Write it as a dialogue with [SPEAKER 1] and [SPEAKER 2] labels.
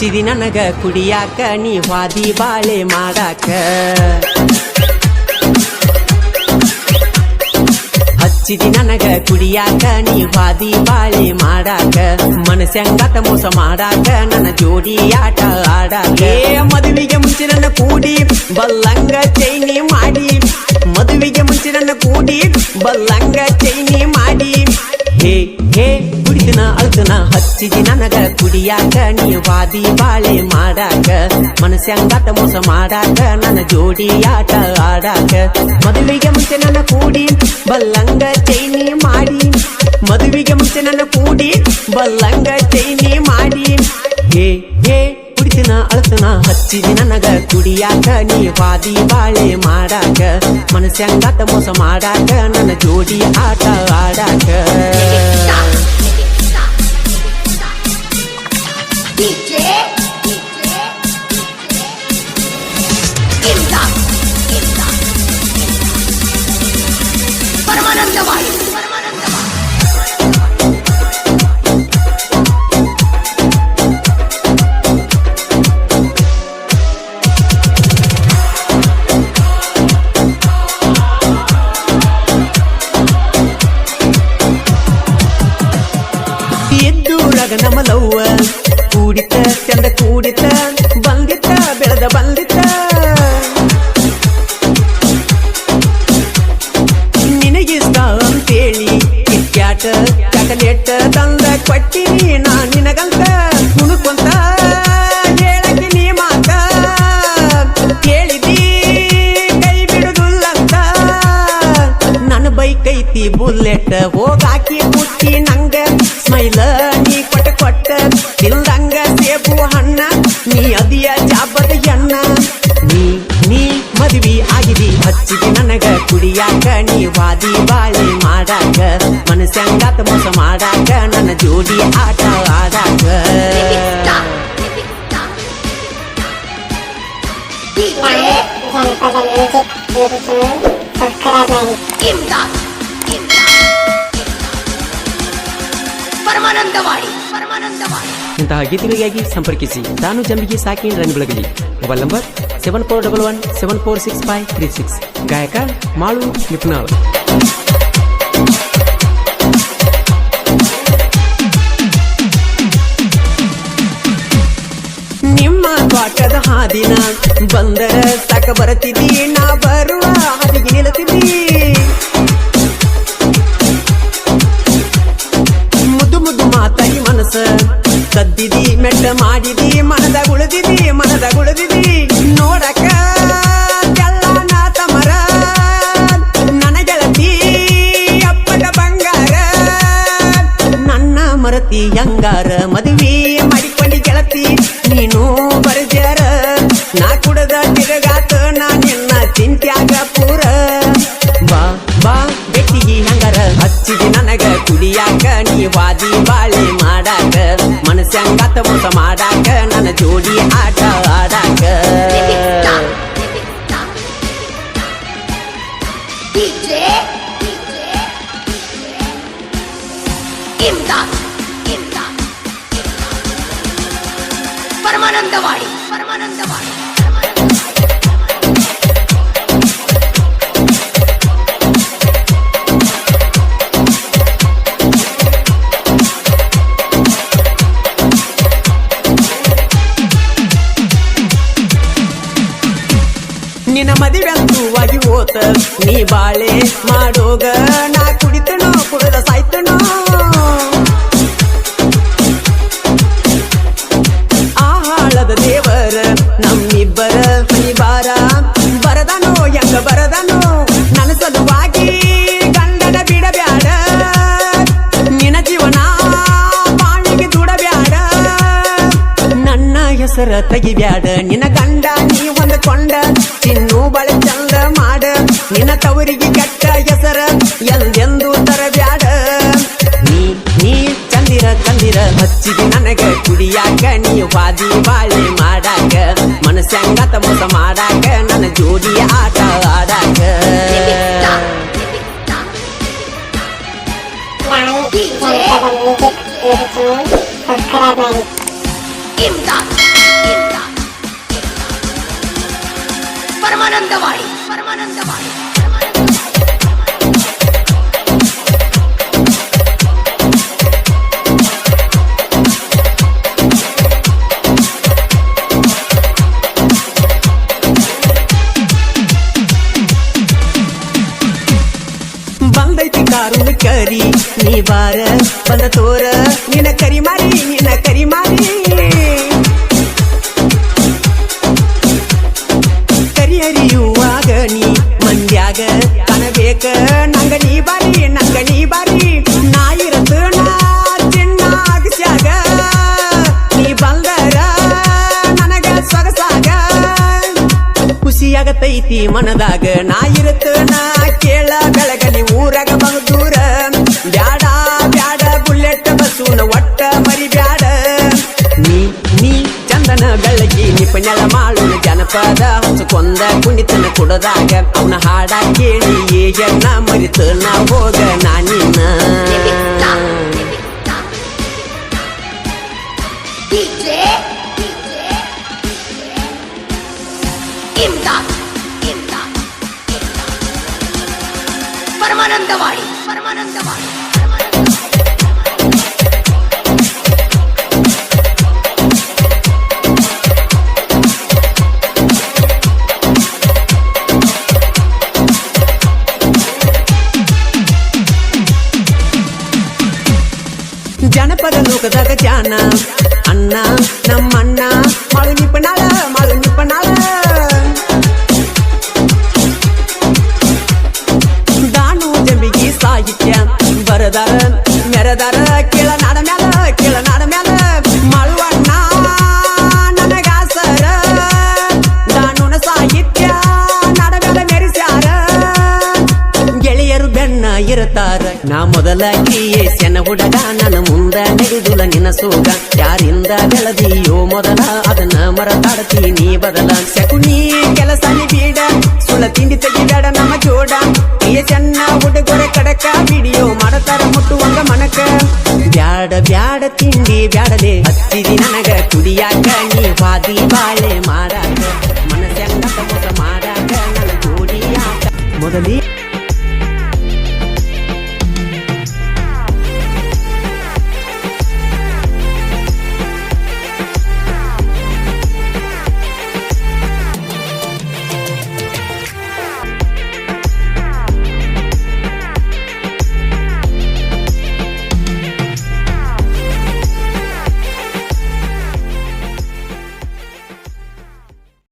[SPEAKER 1] ಹಚ್ಚಿದಿ ನನಗ ಕುಡಿಯಾಕ ನೀ ವಾದಿ ಬಾಳೆ ಮಾಡಾಕ ಹಚ್ಚಿದಿ ನನಗ ಕುಡಿಯಾಕ ನೀ ವಾದಿ ಬಾಳೆ ಮಾಡಾಕ ಮನಸ್ಸಂಗಾತ ಮೋಸ ಮಾಡಾಕ ನನ್ನ ಜೋಡಿ ಆಟ ಆಡಾಕ ಮದುವೆಗೆ ಮುಂಚೆ ನನ್ನ ಕೂಡಿ ಬಲ್ಲಂಗ ಚೈನಿ ಮಾಡಿ ಮದುವೆಗೆ ಮುಂಚೆ ನನ್ನ ಕೂಡಿ ಬಲ್ಲಂಗ ಚೈನಿ ಮಾಡಿ ಹೇ ಹೇ ಕುಡಿತನ ಅಳ್ತನ ಹಚ್ಚಿದಿ ನನಗ ಕುಡಿಯಾಕ ನೀ ವಾದಿ ಬಾಳೆ ಮಾಡಾಕ ಮನಸ್ಸಂಗಾತ ಮೋಸ ಮಾಡಾಕ ನನ್ನ ಜೋಡಿ ಆಟ ಆಡಾಕ ಮದುವೆಗೆ ಮುಂಚೆ ನನ್ನ ಕೂಡಿ ಬಲ್ಲಂಗ ಚೈನಿ ಮಾಡಿ ಮದುವೆಗೆ ಮುಂಚೆ ನನ್ನ ಕೂಡಿ ಬಲ್ಲಂಗ ಚೈನಿ ಮಾಡಿ ಹೇ ಹೇ ಕುಡಿತನ ಅಳ್ತನ ಹಚ್ಚಿದಿ ನನಗ ಕುಡಿಯಾಕ ನೀ ವಾದಿ ಬಾಳೆ ಮಾಡಾಕ ಮನಸ್ಸಂಗಾತ ಮೋಸ ಮಾಡಾಕ ನನ್ನ ಜೋಡಿ ಆಟ ಆಡಾಕ ಎದ್ದೂರಾಗ ನಮ್ಮಲವ್ವ ಕೂಡಿತ ಚಂದ ಕೂಡಿತ ಬಂದಿತ್ತ ಬೆಳೆದ ಬಂದಿತ್ತ ನಿನಗಿಷ್ಟ ಅಂತೇಳಿ ಕಿಟ್ಕ್ಯಾಟ ಚಾಕಲೇಟ್ ತಂದ ಕೊಟ್ಟಿನಿ ನಾ ನಿನಗಂತ ಕುಣುಕೊಂತ ಹೇಳಕ್ಕೆ ನೀ ಮಾತ ಕೇಳಿದಿ ಕೈ ಬಿಡುದಿಲ್ಲಂತ ನನ್ನ ಬೈಕ್ ಐತಿ ಬುಲೆಟ್ ಹೋಗಾಕಿ ಮುಟ್ಟಿ ನಂಗ ಸ್ಮೈಲ ನೀ ಕೊಟ್ಟ ಕೊಟ್ಟ ಇಲ್ದಂಗ ಸೇಬು ಹಣ್ಣ ನೀ ಅದಿಯ ಜಾಬದ ಎಣ್ಣ ನೀ ಮದುವೆ ಆಗಿದಿ ಹಚ್ಚಿದಿ ನನಗ ಕುಡಿಯಾಕ ನೀ ವಾದಿ ಬಾಳೆ ಮಾಡಾಕ ಮನಸ್ಸಂಗಾತ ಮೋಸ ಮಾಡಾಕ ನನ್ನ ಜೋಡಿ ಆಟ ಆಡಾಕ ಇಂತಹ ಗೀತೆಗಳಿಗಾಗಿ ಸಂಪರ್ಕಿಸಿ ತಾನು ಜಂಬಿಗೆ ಸಾಕಿನ ರಂಗ್ ಬೆಳಗಲಿ ಮೊಬೈಲ್ ನಂಬರ್ 7411746536 ಗಾಯಕ ಮಾಳು ನಿಪುಣಾಳ್. ನಿಮ್ಮ ತ್ವಾಟದ ಹಾದಿನ ಬಂದರ ಸಾಕ ಬರತಿದಿ ನಾ ಬರುವ ಹಾದಿಗೆ ನಿಲ್ಲತಿದಿ ಮುದ್ದು ಮುದ್ದು ಮಾತಾಗಿ ಮನಸ್ಸ ಕದ್ದಿದಿ ಮೆಟ್ಟ ಮಾಡಿದಿ ಮನದಾಗ ಉಳಿದಿದಿ ನೋಡಕ ಎಲ್ಲ ತಮರ ನನ್ನ ಗೆಳತಿ ಅಪ್ಪದ ಬಂಗಾರ ನನ್ನ ಮರತಿ ಯಂಗಾರ ಮದುವೆ ಮಾಡಿಕೊಂಡಿ ಗೆಳತಿ ನೀನು ಬರಜಾರ ನಾ ಕುಡದ ತಿರುಗಾತ ನಾ ನಿನ್ನ ಚಿಂತ್ಯಾಗ ಪೂರ ಬಾ ಬಾ ಬೆಟ್ಟಿಗಿ ಹಂಗಾರ ಹಚ್ಚಿದಿ ನನಗ ಕುಡಿಯಾಕ ನೀ ವಾದಿ ಬಾಳೆ ಮಾಡಾಕ ಮನಸ್ಸಂಗಾತ ಮೋಸ ಮಾಡಾಕ ನನ್ನ ಜೋಡಿ ಆಟ ಆಡಾಕ
[SPEAKER 2] ಪರಮಾನಂದವಾಡಿ
[SPEAKER 1] ನಿನ್ನ ಮದುವೆಂತೂ ಆಗಿ ಹೋತ ನೀ ಬಾಳೆ ಮಾಡೋಗ ನಾ ಕುಡಿತನೋ ಕುಡದ ಸಾಯ್ತನೋ ಆ ಹಾಳದ ದೇವರ ನಮ್ಮಿಬ್ಬರ ಹನಿಬಾರ ಬರದನೋ ಹೆಂಗ ಬರದನೋ ನನ್ನ ಸಲುವಾಗಿ ಗಂಡನ ಬಿಡಬ್ಯಾಡ ನಿನ್ನ ಜೀವನ ಬಾಳಿಗೆ ದುಡಬ್ಯಾಡ ನನ್ನ ಹೆಸರ ತೆಗಿಬ್ಯಾಡ ನಿನ್ನ ಗಂಡ ನೀ ಹೊಂದಕೊಂಡ ಚಿನ್ನು ಬಳೆ ಚಂದ ಮಾಡ ನಿನ್ನ ತವರಿಗೆ ಕೆಟ್ಟ ಹೆಸರ ಎಂದೆಂದು ತರಬ್ಯಾಡ ನೀ ಚಂದಿರ ಹಚ್ಚಿದಿ ನನಗ ಕುಡಿಯಾಕ ನೀ ವಾದಿ ಬಾಳೆ ಮಾಡಾಕ ಮನಸ್ಸಂಗಾತ ಮೋಸ ಮಾಡಾಕ ನನ್ನ ಜೋಡಿ ಆಟ ಆಡಾಕ
[SPEAKER 2] ಸಬ್ಸ್ಕ್ರೈಬ್ ಮಾಡಿ ಪರಮಾನಂದವಾಡಿ ಪರಮಾನಂದವಾಡಿ
[SPEAKER 1] ಬಂದೈತಿ ಕಾರುಣ ಕರಿ ನೀ ಬಾರ ಬಂದ ತೋರ ನಿನ್ನ ಕರಿ ಮಾರಿ ನಿನ್ನ ಕರಿ ಮಾರಿ ಕರಿ ಹರಿಯುವಾಗ ನೀ ಮಂದ್ಯಾಗ ಕಾಣಬೇಕ ನಂಗ ನೀ ಬಾರಿ ನಾ ಇರತ ನಾ ಚಿನ್ನಾಗಸ್ಯಾಗ ನೀ ಬಂದರ ನನಗ ಸೊಗಸಾಗ ಖುಷಿಯಾಗತೈತಿ ಮನದಾಗ ನಾ ಇರತ ನಾ ಕೇಳ ಬೆಳಗಲಿ ಊರಾಗ ಬಹುದೂರ ಬ್ಯಾಡ ಬ್ಯಾಡ ಬುಲೆಟ್ ಬಸ್ಸುನ ಒಟ್ಟ ಮರಿ ಬ್ಯಾಡ ನೀ ಚಂದನ ಬೆಳಗಿ ನಿಪಣಳ ಮಾಳುನ ಜನಪದ ಹಂಚಕೊಂದ ಕುಣಿತನ ಕುಡದಾಗ ಅವನ ಹಾಡ ಕೇಳಿ ಏನ ಮರಿತ ನಾ ಹೋಗ ನಾನಿನ್ನ
[SPEAKER 2] ಪರಮಾನಂದವಾಡಿ ಪರಮಾನಂದವಾಡಿ
[SPEAKER 1] ಜನಪದ ಲೋಕದಾಗ ಜಾನ ಅಣ್ಣ ನಮ್ಮಣ್ಣ ಮಾಳು ನಿಪಣಾಳ ದಾನು ಜಂಬಿಗಿ ಸಾಹಿತ್ಯ ಬರದಾರ ಮೆರದಾರ ಕೇಳ ನಾಡ ಮ್ಯಾಲ ಮಾಳುವಣ್ಣ ನನಗಾಸರ ದಾನುನ ಸಾಹಿತ್ಯ ನಾಡ ಮ್ಯಾಲ ಮೆರೆಸ್ಯಾರ ಗೆಳೆಯರು ಬೆನ್ನ ಇರುತ್ತಾರ ನಾ ಮೊದಲ ಕ್ರಿಯೇಶನ ಹುಡುಗ ನನ್ನ ಮುಂದ ನಡೆದುಲ ನಿನ್ನ ಸೋಗ ಯಾರಿಂದ ಬೆಳದಿಯೋ ಮೊದಲ ಅದನ್ನ ಮರತಾಡ್ತೀನಿ ಬದಲ ಶಕುನಿ ಕೆಲಸ ನೀ ಬೀಡ ಸುಳ್ಳ ತಿಂಡಿ ತೆಗಿಬೇಡ ನಮ್ಮ ಜೋಡ ಕ್ರಿಯೇಶನ್ನ ಹುಡುಗರ ಕಡಕ ವಿಡಿಯೋ ಮಾಡತಾರ ಮುಟ್ಟುವಂಗ ಮನಕ ಬ್ಯಾಡ ತಿಂಡಿ ಬ್ಯಾಡಲೆ ಹತ್ತಿದಿ ನನಗ ಕುಡಿಯಾಕ ನೀ ವಾದಿ ಬಾಳೆ ಮಾಡಾಕ ಮನಸ್ಸಂಗ ಮೋಸ ಮಾಡಾಕ ನನ್ನ ಜೋಡಿಯಾಕ ಮೊದಲೇ